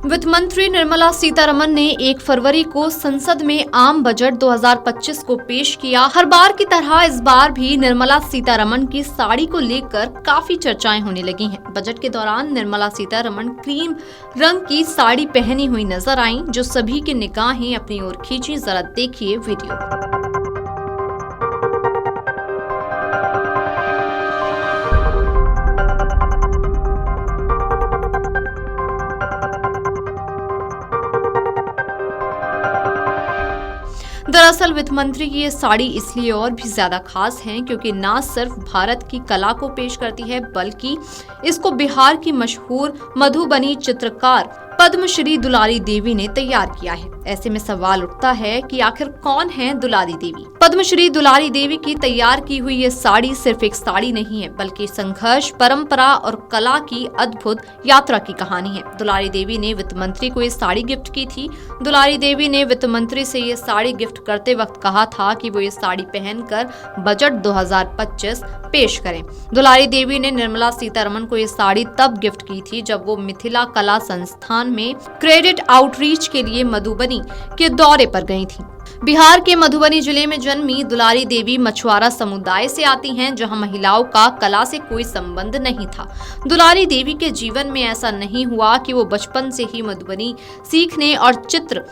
वित्त मंत्री निर्मला सीतारमण ने 1 फरवरी को संसद में आम बजट 2025 को पेश किया। हर बार की तरह इस बार भी निर्मला सीतारमण की साड़ी को लेकर काफी चर्चाएं होने लगी हैं। बजट के दौरान निर्मला सीतारमण क्रीम रंग की साड़ी पहनी हुई नजर आईं, जो सभी की निगाहें अपनी ओर खींची। जरा देखिए वीडियो। दरअसल वित्त मंत्री की ये साड़ी इसलिए और भी ज्यादा खास है क्योंकि न सिर्फ भारत की कला को पेश करती है, बल्कि इसको बिहार की मशहूर मधुबनी चित्रकार पद्मश्री दुलारी देवी ने तैयार किया है। ऐसे में सवाल उठता है कि आखिर कौन है दुलारी देवी। पद्मश्री दुलारी देवी की तैयार की हुई ये साड़ी सिर्फ एक साड़ी नहीं है, बल्कि संघर्ष, परंपरा और कला की अद्भुत यात्रा की कहानी है। दुलारी देवी ने वित्त मंत्री को ये साड़ी गिफ्ट की थी। दुलारी देवी ने वित्त मंत्री से ये साड़ी गिफ्ट करते वक्त कहा था कि वो ये साड़ी पहनकर बजट 2025 पेश करें। दुलारी देवी ने निर्मला सीतारमण को ये साड़ी तब गिफ्ट की थी जब वो मिथिला कला संस्थान में क्रेडिट आउटरीच के लिए मधुबनी के दौरे पर गई थी। बिहार के मधुबनी जिले में जन्मी दुलारी देवी मछुआरा समुदाय से आती हैं, जहां महिलाओं का कला से कोई संबंध नहीं था। दुलारी देवी के जीवन में ऐसा नहीं हुआ कि वो बचपन से ही मधुबनी सीखने और चित्र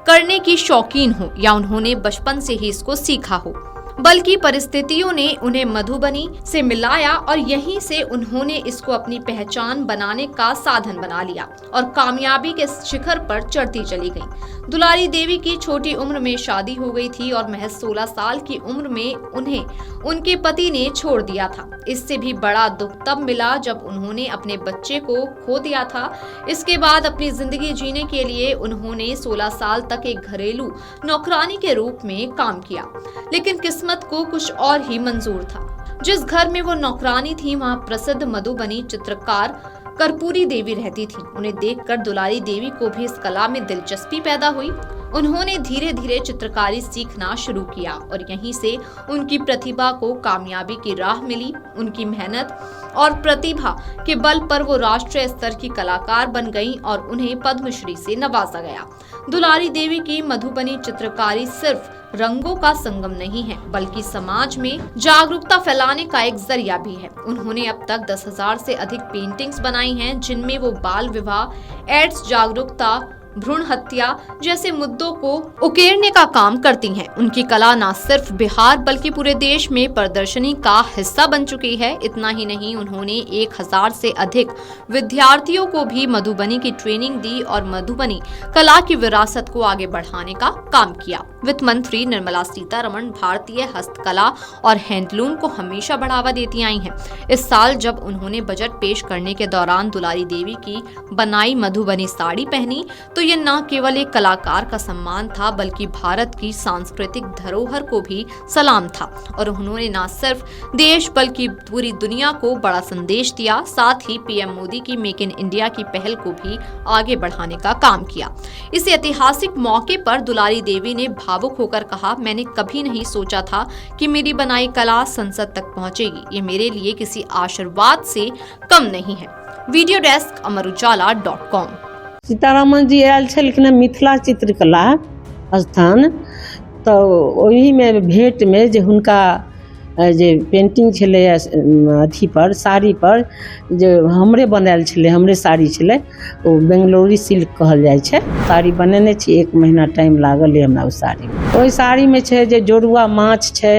करने की शौकीन हो या उन्होंने बचपन से ही इसको सीखा हो, बल्कि परिस्थितियों ने उन्हें मधुबनी से मिलाया और यहीं से उन्होंने इसको अपनी पहचान बनाने का साधन बना लिया और कामयाबी के शिखर पर चढ़ती चली गई। दुलारी देवी की छोटी उम्र में शादी हो गई थी और महज 16 साल की उम्र में उन्हें उनके पति ने छोड़ दिया था। इससे भी बड़ा दुख तब मिला जब उन्होंने अपने बच्चे को खो दिया था। इसके बाद अपनी जिंदगी जीने के लिए उन्होंने 16 साल तक एक घरेलू नौकरानी के रूप में काम किया, लेकिन किस्मत को कुछ और ही मंजूर था। जिस घर में वो नौकरानी थी, वहाँ प्रसिद्ध मधुबनी चित्रकार कर्पूरी देवी रहती थी। उन्हें देखकर दुलारी देवी को भी इस कला में दिलचस्पी पैदा हुई। उन्होंने धीरे धीरे चित्रकारी सीखना शुरू किया और यहीं से उनकी प्रतिभा को कामयाबी की राह मिली। उनकी मेहनत और प्रतिभा के बल पर वो राष्ट्रीय स्तर की कलाकार बन गईं और उन्हें पद्मश्री से नवाजा गया। दुलारी देवी की मधुबनी चित्रकारी सिर्फ रंगों का संगम नहीं है, बल्कि समाज में जागरूकता फैलाने का एक जरिया भी है। उन्होंने अब तक 10,000 से अधिक पेंटिंग्स बनाई हैं, जिनमें वो बाल विवाह, एड्स जागरूकता, भ्रूण हत्या जैसे मुद्दों को उकेरने का काम करती हैं। उनकी कला न सिर्फ बिहार बल्कि पूरे देश में प्रदर्शनी का हिस्सा बन चुकी है। इतना ही नहीं, उन्होंने 1000 से अधिक विद्यार्थियों को भी मधुबनी की ट्रेनिंग दी और मधुबनी कला की विरासत को आगे बढ़ाने का काम किया। वित्त मंत्री निर्मला सीतारमण भारतीय हस्तकला और हैंडलूम को हमेशा बढ़ावा देती आई हैं। इस साल जब उन्होंने बजट पेश करने के दौरान दुलारी देवी की बनाई मधुबनी साड़ी पहनी, तो ये न केवल एक कलाकार का सम्मान था, बल्कि भारत की सांस्कृतिक धरोहर को भी सलाम था और उन्होंने न सिर्फ देश बल्कि पूरी दुनिया को बड़ा संदेश दिया। साथ ही पीएम मोदी की मेक इन इंडिया की पहल को भी आगे बढ़ाने का काम किया। इस ऐतिहासिक मौके पर दुलारी देवी ने भावुक होकर कहा, मैंने कभी नहीं सोचा था कि मेरी बनाई कला संसद तक पहुंचेगी। ये मेरे लिए किसी आशीर्वाद से कम नहीं है। वीडियो डेस्क अमरउजाला.com। सीतारमण जी आयल छलखिन मिथिला चित्रकला स्थान, तो ओही में भेंट में जे हुनका जे पेंटिंग छलै अथी पर साड़ी पर जे हमरे बनायल छलै, हमरे साड़ी छलै, ओ बेंगलोरी सिल्क कहल जाइ छै। साड़ी बनेने छी, 1 महीना टाइम लागल है हमरा ओ साड़ी में। ओहि साड़ी में छै जे जोड़ुआ माछ छै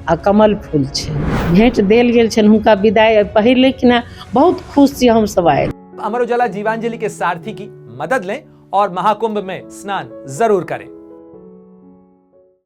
आ कमल फूल छै। भेंट देल गेल छनि हुनका, विदाई पहिरलखिन। बहुत खुश छी हम सब आयल। अमर उजाला जीवांजलि के सारथी की मदद लें और महाकुंभ में स्नान जरूर करें।